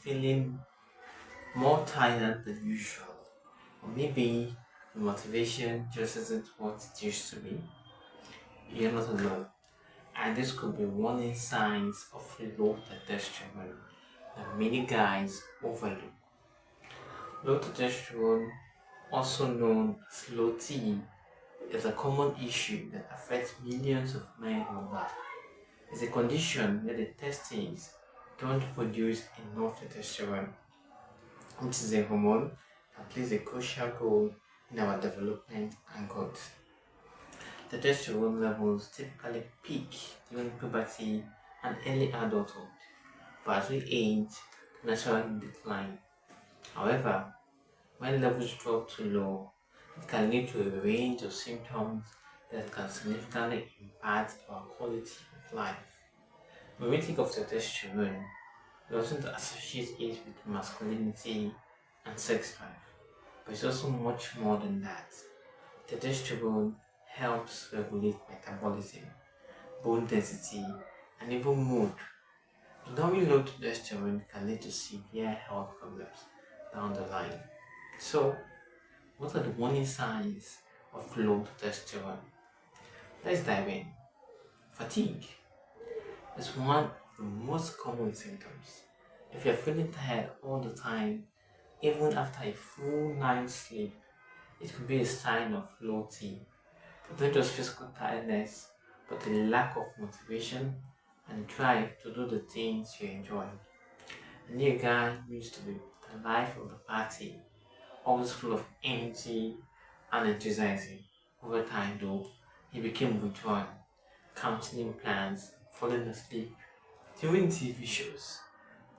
feeling more tired than usual, or maybe the motivation just isn't what it used to be, you're not alone. And this could be warning signs of low testosterone that many guys overlook. Low testosterone, also known as low T, is a common issue that affects millions of men worldwide. It's a condition where the testes don't produce enough testosterone, which is a hormone that plays a crucial role in our development and growth. Testosterone levels typically peak during puberty and early adulthood, but as we age, naturally decline. However, when levels drop too low, it can lead to a range of symptoms that can significantly impact our quality of life. When we think of testosterone, we often associate it with masculinity and sex drive, but it's also much more than that. Testosterone helps regulate metabolism, bone density, and even mood. Ignoring low testosterone can lead to severe health problems down the line. So, what are the warning signs of low testosterone? Let's dive in. Fatigue is one of the most common symptoms. If you're feeling tired all the time, even after a full night's sleep, it could be a sign of low T. But not just physical tiredness, but a lack of motivation and drive to do the things you enjoy. A new guy used to be the life of the party, always full of energy and enthusiasm. Over time, though, he became withdrawn, cancelling plans, falling asleep. During TV shows,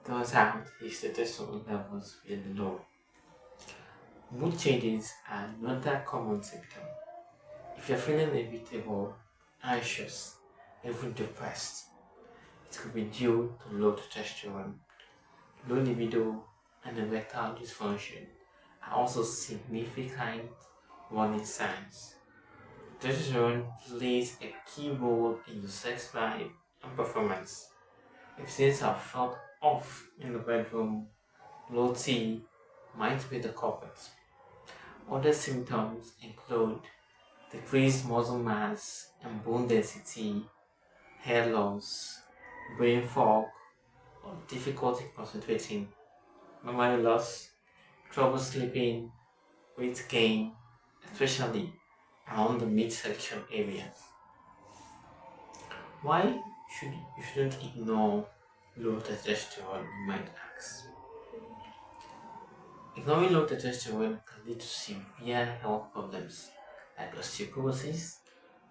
turns out his testosterone levels were low. Mood changes are another common symptom. If you're feeling irritable, anxious, even depressed, it could be due to low testosterone. Low libido and erectile dysfunction are also significant warning signs. Testosterone plays a key role in your sex life and performance. If things are felt off in the bedroom, low T might be the culprit. Other symptoms include decreased muscle mass and bone density, hair loss, brain fog, or difficulty concentrating, memory loss, trouble sleeping, weight gain, especially around the midsection area. Why you shouldn't ignore low testosterone, you might ask. Ignoring low testosterone can lead to severe health problems like osteoporosis,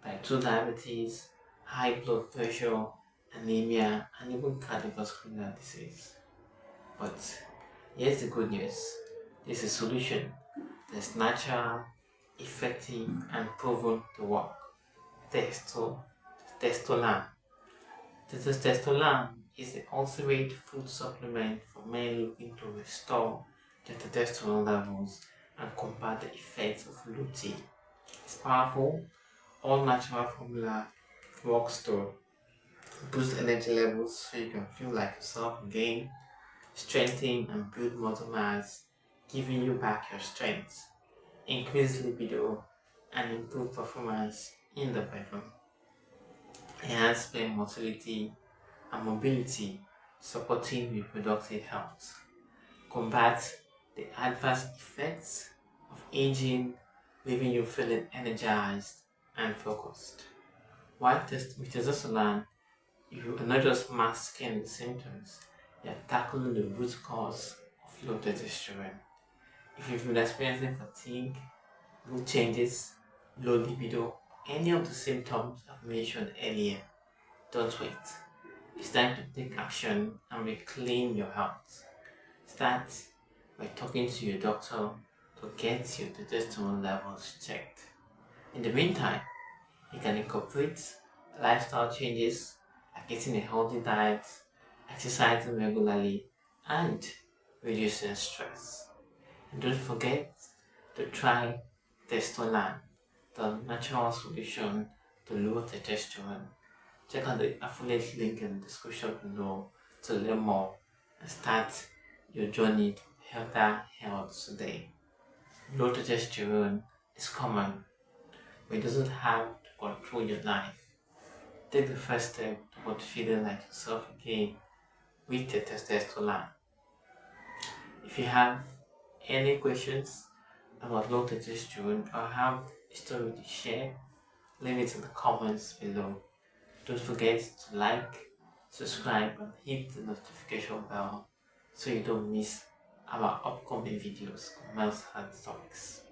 type 2 diabetes, high blood pressure, anemia, and even cardiovascular disease. But here's the good news. There's a solution that's natural, effective, and proven to work. Testo, Testolan. Testosterone is the ultimate food supplement for men looking to restore their testosterone levels and combat the effects of low T. It's powerful, all natural formula works to boost energy levels so you can feel like yourself again, strengthen and build muscle mass, giving you back your strength, increase libido, and improve performance in the bedroom. Enhance sperm motility and mobility, supporting reproductive health. Combat the adverse effects of aging, leaving you feeling energized and focused. With testosterone, you are not just masking the symptoms, you are tackling the root cause of low testosterone. If you've been experiencing fatigue, mood changes, low libido, any of the symptoms I've mentioned earlier, don't wait. It's time to take action and reclaim your health. Start by talking to your doctor to get your testosterone levels checked. In the meantime, you can incorporate lifestyle changes like eating a healthy diet, exercising regularly, and reducing stress. And don't forget to try Testolan, the natural solution to low testosterone. Check out the affiliate link in the description below to learn more and start your journey to healthier health today. Low testosterone is common, but it doesn't have to control your life. Take the first step toward feeling like yourself again with your testosterone. If you have any questions about low testosterone or have a story to share, leave it in the comments below. Don't forget to like, subscribe, and hit the notification bell so you don't miss our upcoming videos on men's health topics.